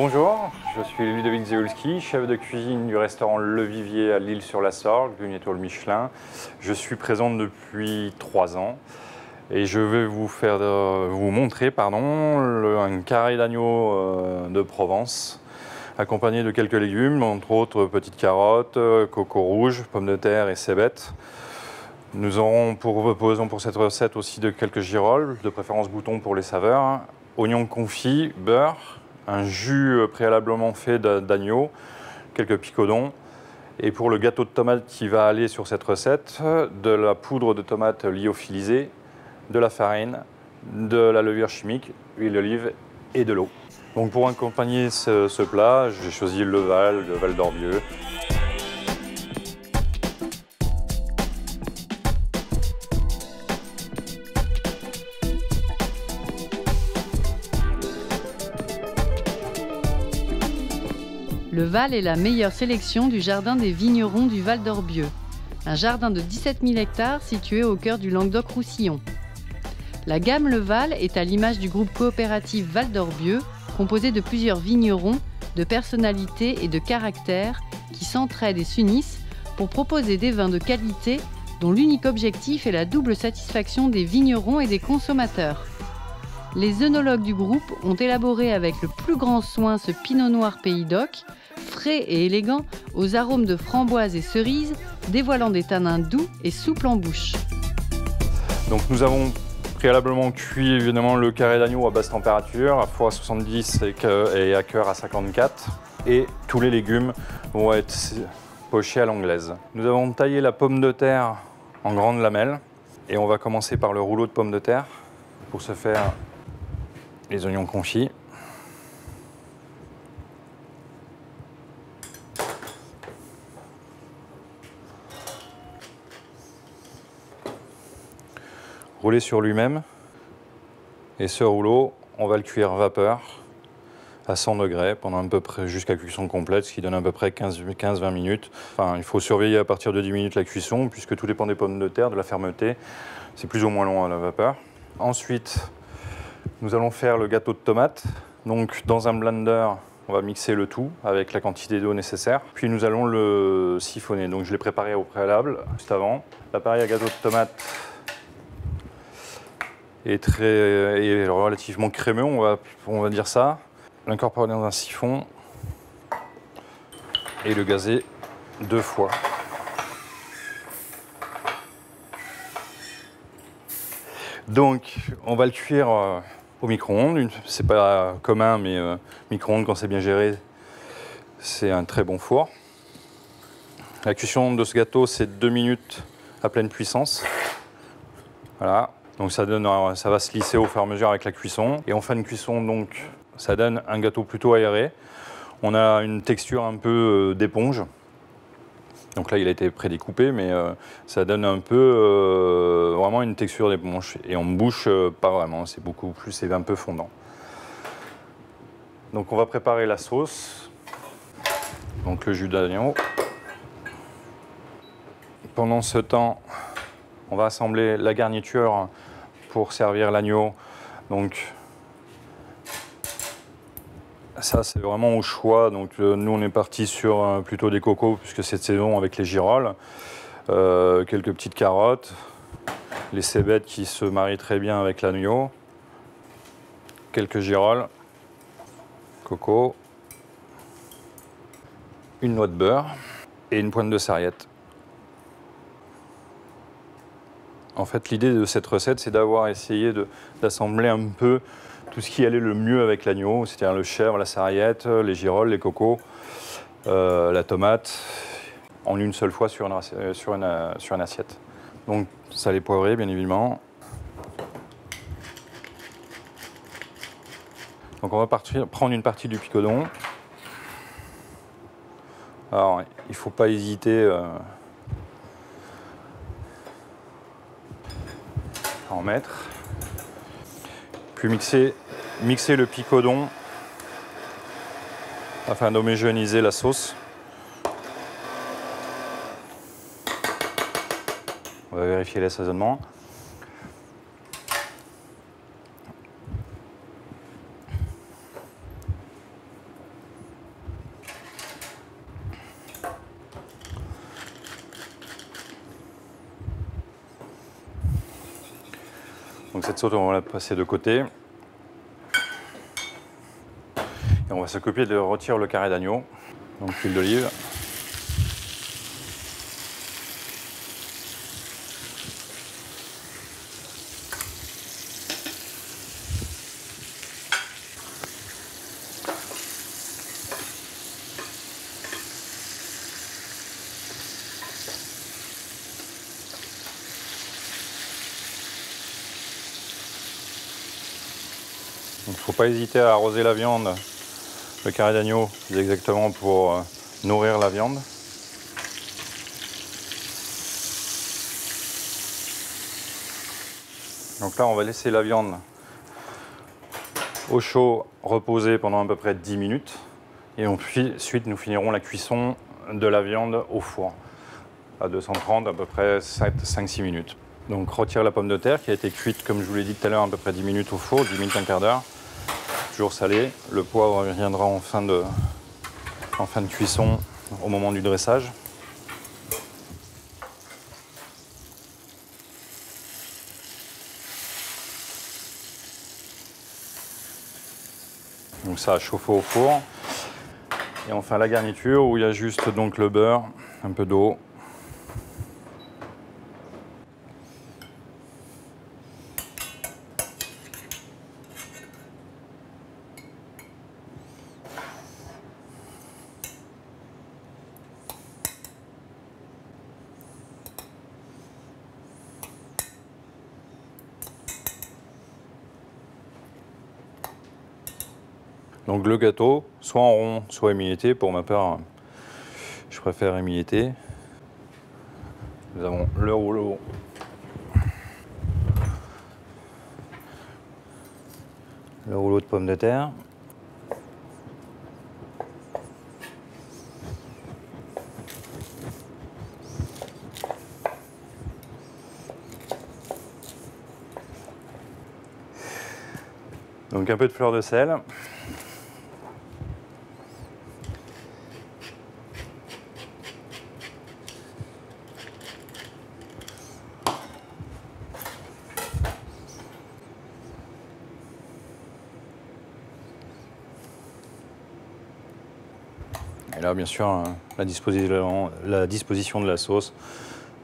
Bonjour, je suis Ludovic Zeulski, chef de cuisine du restaurant Le Vivier à L'Isle-sur-la-Sorgue, d'une étoile Michelin. Je suis présent depuis 3 ans et je vais vous montrer un carré d'agneau de Provence, accompagné de quelques légumes, entre autres petites carottes, coco rouge, pommes de terre et cébettes. Nous proposons pour cette recette aussi de quelques girolles, de préférence boutons pour les saveurs, oignons confits, beurre, un jus préalablement fait d'agneau, quelques picodons. Et pour le gâteau de tomate qui va aller sur cette recette, de la poudre de tomate lyophilisée, de la farine, de la levure chimique, huile d'olive et de l'eau. Donc pour accompagner ce plat, j'ai choisi le Val d'Orbieu. Le Val est la meilleure sélection du jardin des vignerons du Val d'Orbieu, un jardin de 17 000 hectares situé au cœur du Languedoc-Roussillon. La gamme Le Val est à l'image du groupe coopératif Val d'Orbieu, composé de plusieurs vignerons, de personnalités et de caractères qui s'entraident et s'unissent pour proposer des vins de qualité dont l'unique objectif est la double satisfaction des vignerons et des consommateurs. Les œnologues du groupe ont élaboré avec le plus grand soin ce pinot noir Pays d'Oc, frais et élégant, aux arômes de framboise et cerise, dévoilant des tanins doux et souples en bouche. Donc nous avons préalablement cuit évidemment le carré d'agneau à basse température, à four à 70 et à cœur à 54. Et tous les légumes vont être pochés à l'anglaise. Nous avons taillé la pomme de terre en grandes lamelles. Et on va commencer par le rouleau de pommes de terre. Pour ce faire, les oignons confits. Rouler sur lui-même. Et ce rouleau, on va le cuire vapeur à 100 degrés pendant à peu près jusqu'à cuisson complète, ce qui donne à peu près 15-20 minutes. Enfin, il faut surveiller à partir de 10 minutes la cuisson, puisque tout dépend des pommes de terre, de la fermeté. C'est plus ou moins long à la vapeur. Ensuite, nous allons faire le gâteau de tomate. Donc, dans un blender, on va mixer le tout avec la quantité d'eau nécessaire. Puis nous allons le siphonner. Donc, je l'ai préparé au préalable, juste avant. L'appareil à gâteau de tomate est relativement crémeux, on va dire ça. L'incorporer dans un siphon et le gazer 2 fois. Donc, on va le cuire au micro-ondes. C'est pas commun, mais micro-ondes, quand c'est bien géré, c'est un très bon four. La cuisson de ce gâteau, c'est 2 minutes à pleine puissance. Voilà. Donc ça va se lisser au fur et à mesure avec la cuisson. Et on fait une cuisson, donc ça donne un gâteau plutôt aéré. On a une texture un peu d'éponge. Donc là, il a été prédécoupé, mais ça donne un peu vraiment une texture d'éponge. Et on bouche pas vraiment, c'est un peu fondant. Donc on va préparer la sauce. Donc le jus d'agneau. Pendant ce temps, on va assembler la garniture pour servir l'agneau. Donc ça, c'est vraiment au choix. Donc nous, on est parti sur plutôt des cocos, puisque c'est de saison avec les girolles. Quelques petites carottes, les cébettes qui se marient très bien avec l'agneau. Quelques girolles, coco, une noix de beurre et une pointe de sarriette. En fait, l'idée de cette recette, c'est d'avoir essayé d'assembler un peu tout ce qui allait le mieux avec l'agneau, c'est-à-dire le chèvre, la sarriette, les girolles, les cocos, la tomate, en une seule fois sur une assiette. Donc, salé poivré, bien évidemment. Donc, on va prendre une partie du picodon. Alors, il ne faut pas hésiter à en mettre. Puis mixer le picodon afin d'homogénéiser la sauce. On va vérifier l'assaisonnement. Donc cette sauce, on va la passer de côté. Et on va s'occuper de retirer le carré d'agneau. Donc l'huile d'olive. Il ne faut pas hésiter à arroser la viande. Le carré d'agneau, c'est exactement pour nourrir la viande. Donc là, on va laisser la viande au chaud reposer pendant à peu près 10 minutes. Et ensuite, nous finirons la cuisson de la viande au four à 230, à peu près 5-6 minutes. Donc retire la pomme de terre qui a été cuite, comme je vous l'ai dit tout à l'heure, à peu près 10 minutes au four, 10 minutes, un quart d'heure. Toujours salé. Le poivre viendra en fin de cuisson au moment du dressage. Donc ça a chauffé au four. Et enfin la garniture où il y a juste donc le beurre, un peu d'eau. Donc le gâteau, soit en rond, soit émietté. Pour ma part, je préfère émietté. Nous avons le rouleau. Le rouleau de pommes de terre. Donc un peu de fleur de sel. Et là, bien sûr, la disposition de la sauce,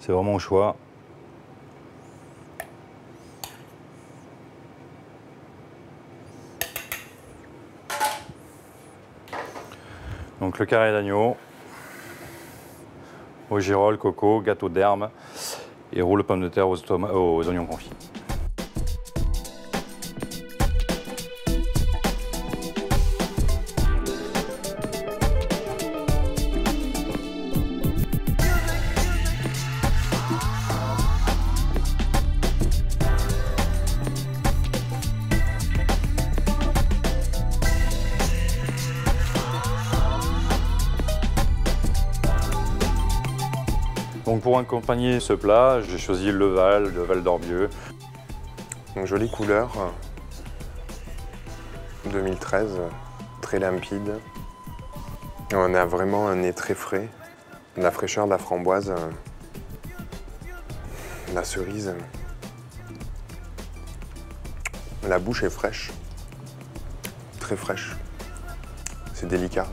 c'est vraiment au choix. Donc le carré d'agneau, au girolles, coco, gâteau d'herbe et roule de pommes de terre aux oignons confits. Donc pour accompagner ce plat, j'ai choisi le Val d'Orbieu. Donc jolie couleur, 2013, très limpide. On a vraiment un nez très frais, la fraîcheur de la framboise, la cerise. La bouche est fraîche, très fraîche. C'est délicat.